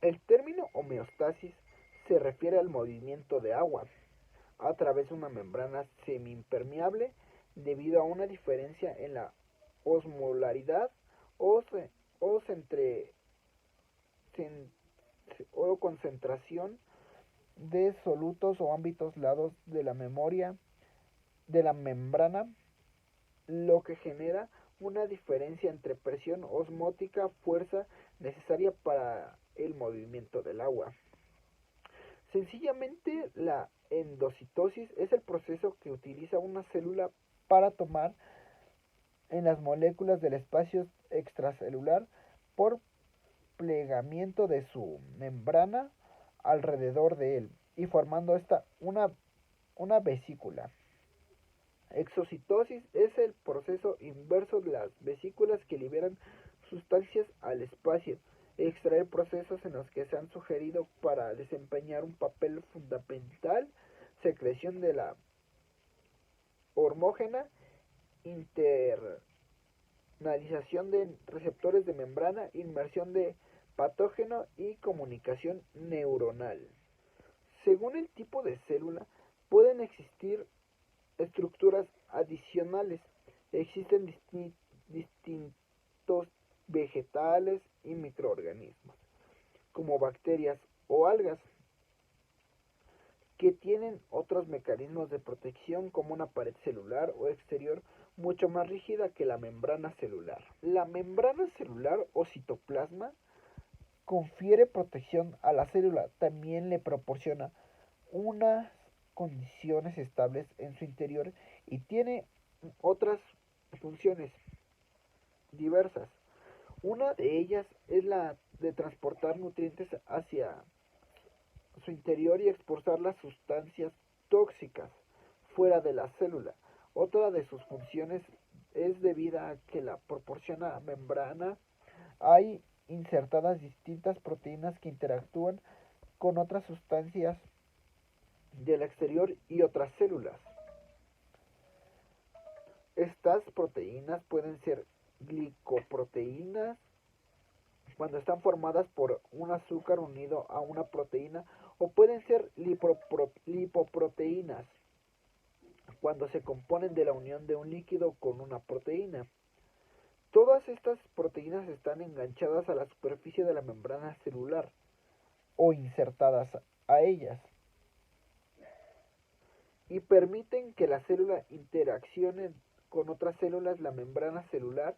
El término homeostasis se refiere al movimiento de agua a través de una membrana semiimpermeable debido a una diferencia en la osmolaridad o, o, centre, cen, o concentración de solutos o ámbitos lados de la memoria de la membrana, lo que genera una diferencia entre presión osmótica, fuerza necesaria para el movimiento del agua. Sencillamente, la endocitosis es el proceso que utiliza una célula para tomar en las moléculas del espacio extracelular por plegamiento de su membrana alrededor de él y formando esta una vesícula. Exocitosis es el proceso inverso de las vesículas que liberan sustancias al espacio, extraer procesos en los que se han sugerido para desempeñar un papel fundamental, secreción de la hormógena, internalización de receptores de membrana, inmersión de patógeno y comunicación neuronal. Según el tipo de célula, pueden existir estructuras adicionales. Existen distintos vegetales y microorganismos, como bacterias o algas, que tienen otros mecanismos de protección como una pared celular o exterior mucho más rígida que la membrana celular. La membrana celular o citoplasma confiere protección a la célula, también le proporciona unas condiciones estables en su interior y tiene otras funciones diversas. Una de ellas es la de transportar nutrientes hacia su interior y expulsar las sustancias tóxicas fuera de la célula. Otra de sus funciones es debida a que la proporciona membrana hay insertadas distintas proteínas que interactúan con otras sustancias del exterior y otras células. Estas proteínas pueden ser glicoproteínas cuando están formadas por un azúcar unido a una proteína o pueden ser lipoproteínas cuando se componen de la unión de un líquido con una proteína. Todas estas proteínas están enganchadas a la superficie de la membrana celular o insertadas a ellas y permiten que la célula interaccione con otras células. La membrana celular,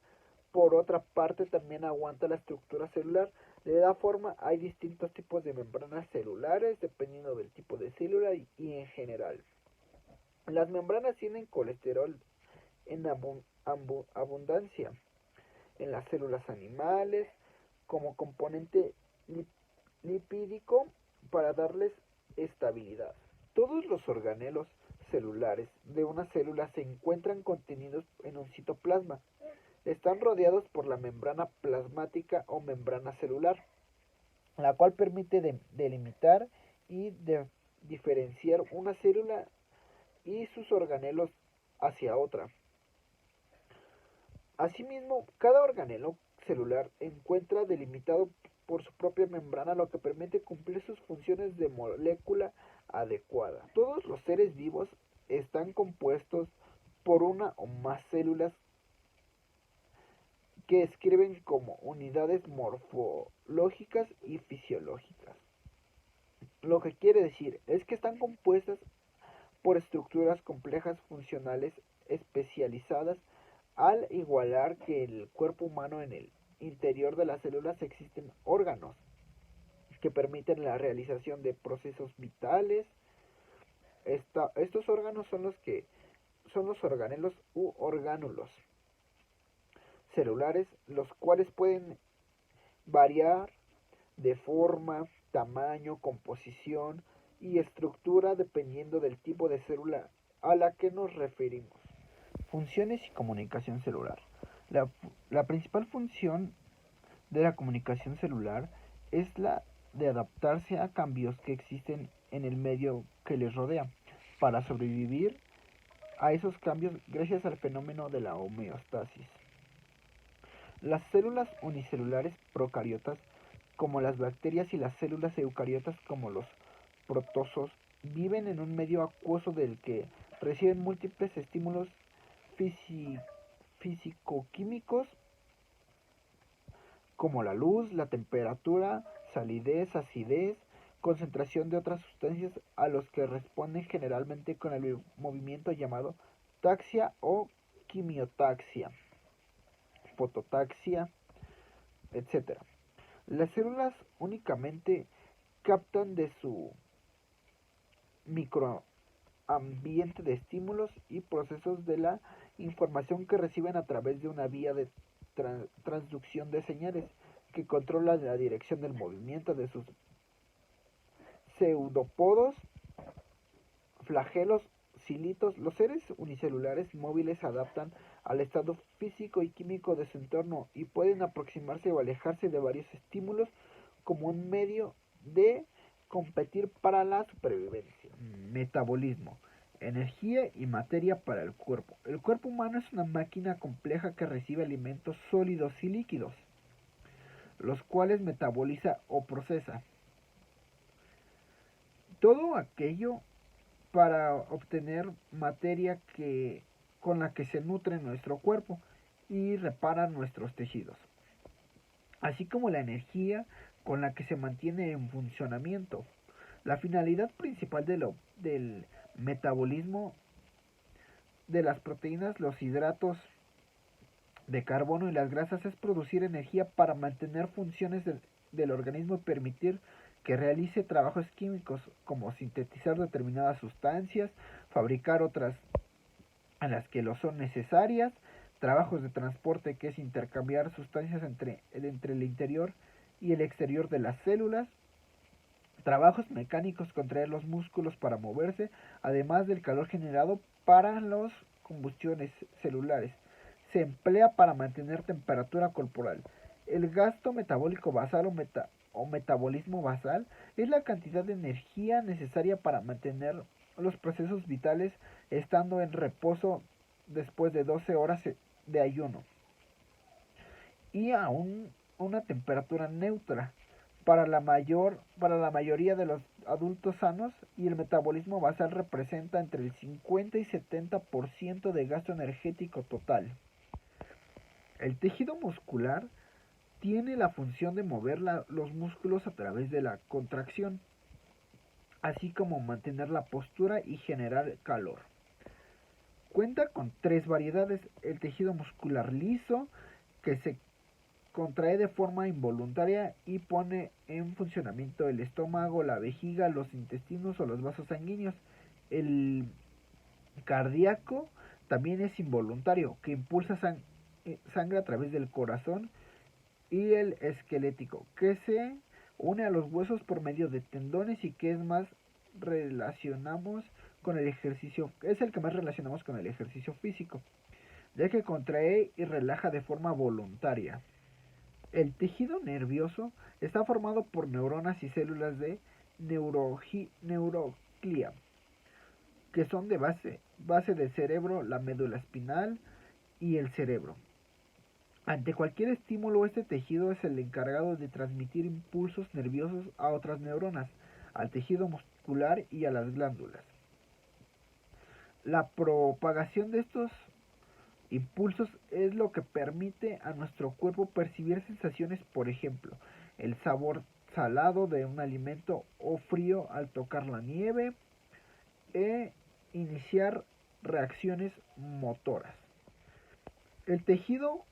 por otra parte, también aguanta la estructura celular, le da forma. Hay distintos tipos de membranas celulares dependiendo del tipo de célula y en general. Las membranas tienen colesterol en abundancia en las células animales como componente lipídico para darles estabilidad. Todos los organelos celulares de una célula se encuentran contenidos en un citoplasma. Están rodeados por la membrana plasmática o membrana celular, la cual permite delimitar y diferenciar una célula y sus organelos hacia otra. Asimismo, cada organelo celular encuentra delimitado por su propia membrana, lo que permite cumplir sus funciones de molécula adecuada. Todos los seres vivos están compuestos por una o más células que escriben como unidades morfológicas y fisiológicas. Lo que quiere decir es que están compuestas por estructuras complejas funcionales especializadas. Al igualar que el cuerpo humano, en el interior de las células existen órganos que permiten la realización de procesos vitales. Estos órganos son los organelos u orgánulos celulares, los cuales pueden variar de forma, tamaño, composición y estructura dependiendo del tipo de célula a la que nos referimos. Funciones y comunicación celular. La principal función de la comunicación celular es la de adaptarse a cambios que existen en el medio que les rodea, para sobrevivir a esos cambios gracias al fenómeno de la homeostasis. Las células unicelulares procariotas como las bacterias y las células eucariotas como los protozoos, viven en un medio acuoso del que reciben múltiples estímulos fisi físico-químicos como la luz, la temperatura, salidez, acidez, concentración de otras sustancias a los que responden generalmente con el movimiento llamado taxia o quimiotaxia, fototaxia, etcétera. Las células únicamente captan de su microambiente de estímulos y procesos de la información que reciben a través de una vía de transducción de señales que controla la dirección del movimiento de sus pseudopodos, flagelos, cilitos. Los seres unicelulares móviles se adaptan al estado físico y químico de su entorno y pueden aproximarse o alejarse de varios estímulos como un medio de competir para la supervivencia. Metabolismo. Energía y materia para el cuerpo. El cuerpo humano es una máquina compleja que recibe alimentos sólidos y líquidos, los cuales metaboliza o procesa. Todo aquello para obtener materia con la que se nutre nuestro cuerpo y repara nuestros tejidos, así como la energía con la que se mantiene en funcionamiento. La finalidad principal del metabolismo de las proteínas, los hidratos de carbono y las grasas es producir energía para mantener funciones del organismo y permitir que realice trabajos químicos como sintetizar determinadas sustancias, fabricar otras en las que lo son necesarias, trabajos de transporte que es intercambiar sustancias entre el interior y el exterior de las células, trabajos mecánicos contraer los músculos para moverse, además del calor generado para las combustiones celulares. Se emplea para mantener temperatura corporal. El gasto metabólico basal o metabolismo basal es la cantidad de energía necesaria para mantener los procesos vitales estando en reposo después de 12 horas de ayuno y a una temperatura neutra para la mayoría de los adultos sanos, y el metabolismo basal representa entre el 50 y 70% de gasto energético total. El tejido muscular tiene la función de mover los músculos a través de la contracción, así como mantener la postura y generar calor. Cuenta con tres variedades: el tejido muscular liso, que se contrae de forma involuntaria y pone en funcionamiento el estómago, la vejiga, los intestinos o los vasos sanguíneos. El cardíaco también es involuntario, que impulsa sangre a través del corazón. Y el esquelético, que se une a los huesos por medio de tendones y que es el que más relacionamos con el ejercicio físico, ya que contrae y relaja de forma voluntaria. El tejido nervioso está formado por neuronas y células de neuroglia, que son de base del cerebro, la médula espinal y el cerebro. Ante cualquier estímulo, este tejido es el encargado de transmitir impulsos nerviosos a otras neuronas, al tejido muscular y a las glándulas. La propagación de estos impulsos es lo que permite a nuestro cuerpo percibir sensaciones, por ejemplo, el sabor salado de un alimento o frío al tocar la nieve, e iniciar reacciones motoras. El tejido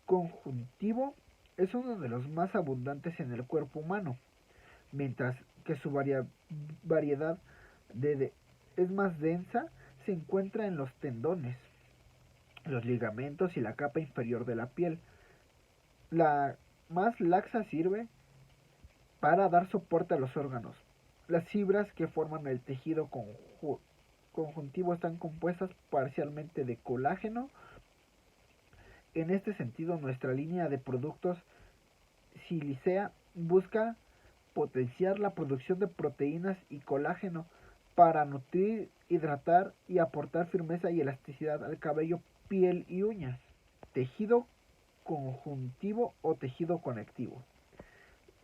conjuntivo es uno de los más abundantes en el cuerpo humano, mientras que su variedad es más densa, se encuentra en los tendones, los ligamentos y la capa inferior de la piel. La más laxa sirve para dar soporte a los órganos. Las fibras que forman el tejido conjuntivo están compuestas parcialmente de colágeno. En este sentido, nuestra línea de productos Silicea busca potenciar la producción de proteínas y colágeno para nutrir, hidratar y aportar firmeza y elasticidad al cabello, piel y uñas. Tejido conjuntivo o tejido conectivo.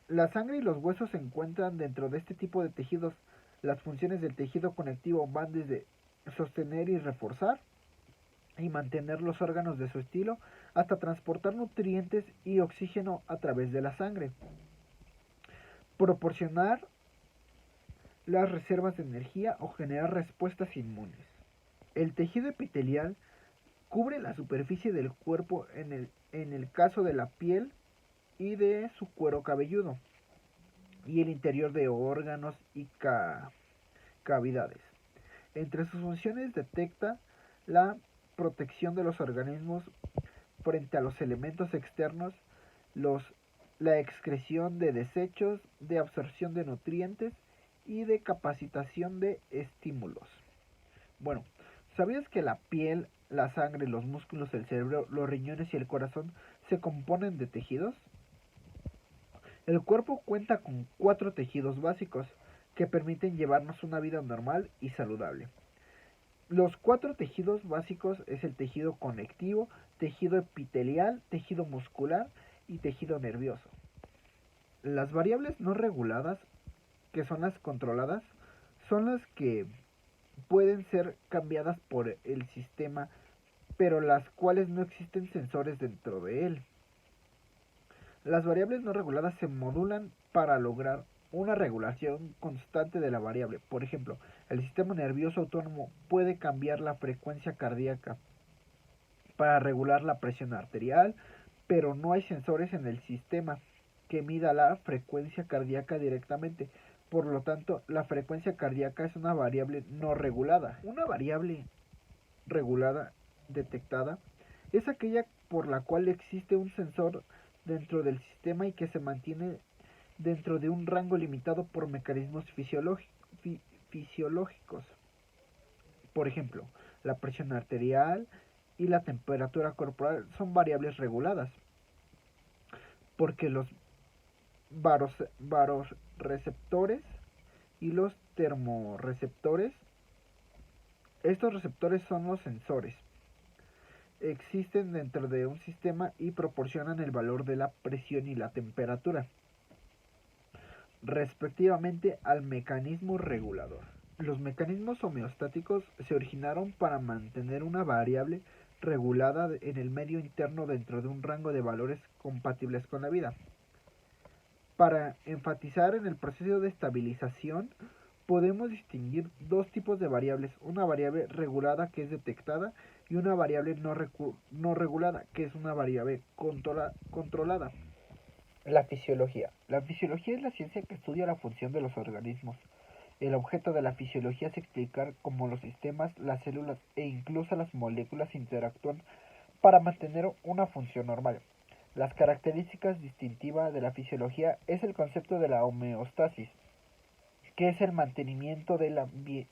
La sangre y los huesos se encuentran dentro de este tipo de tejidos. Las funciones del tejido conectivo van desde sostener y reforzar y mantener los órganos de su estilo hasta transportar nutrientes y oxígeno a través de la sangre, proporcionar las reservas de energía o generar respuestas inmunes. El tejido epitelial cubre la superficie del cuerpo en el caso de la piel y de su cuero cabelludo y el interior de órganos y cavidades. Entre sus funciones detecta la protección de los organismos frente a los elementos externos, los, la excreción de desechos, de absorción de nutrientes y de capacitación de estímulos. Bueno, ¿sabías que la piel, la sangre, los músculos, el cerebro, los riñones y el corazón se componen de tejidos? El cuerpo cuenta con 4 tejidos básicos que permiten llevarnos una vida normal y saludable. Los 4 tejidos básicos es el tejido conectivo, tejido epitelial, tejido muscular y tejido nervioso. Las variables no reguladas, que son las controladas, son las que pueden ser cambiadas por el sistema, pero las cuales no existen sensores dentro de él. Las variables no reguladas se modulan para lograr una regulación constante de la variable. Por ejemplo, el sistema nervioso autónomo puede cambiar la frecuencia cardíaca para regular la presión arterial, pero no hay sensores en el sistema que mida la frecuencia cardíaca directamente. Por lo tanto, la frecuencia cardíaca es una variable no regulada. Una variable regulada detectada es aquella por la cual existe un sensor dentro del sistema y que se mantiene dentro de un rango limitado por mecanismos fisiológicos. Por ejemplo, la presión arterial y la temperatura corporal son variables reguladas, porque los varoreceptores y los termorreceptores, estos receptores son los sensores, existen dentro de un sistema y proporcionan el valor de la presión y la temperatura, respectivamente al mecanismo regulador. Los mecanismos homeostáticos se originaron para mantener una variable regulada en el medio interno dentro de un rango de valores compatibles con la vida. Para enfatizar en el proceso de estabilización, podemos distinguir 2 tipos de variables, una variable regulada que es detectada y una variable no regulada que es una variable controlada. La fisiología. La fisiología es la ciencia que estudia la función de los organismos. El objeto de la fisiología es explicar cómo los sistemas, las células e incluso las moléculas interactúan para mantener una función normal. Las características distintivas de la fisiología es el concepto de la homeostasis, que es el mantenimiento del ambiente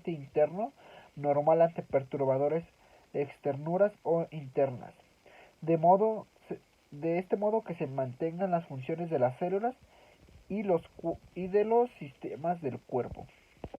interno normal ante perturbadores externuras o internas, de modo de este modo que se mantengan las funciones de las células y de los sistemas del cuerpo.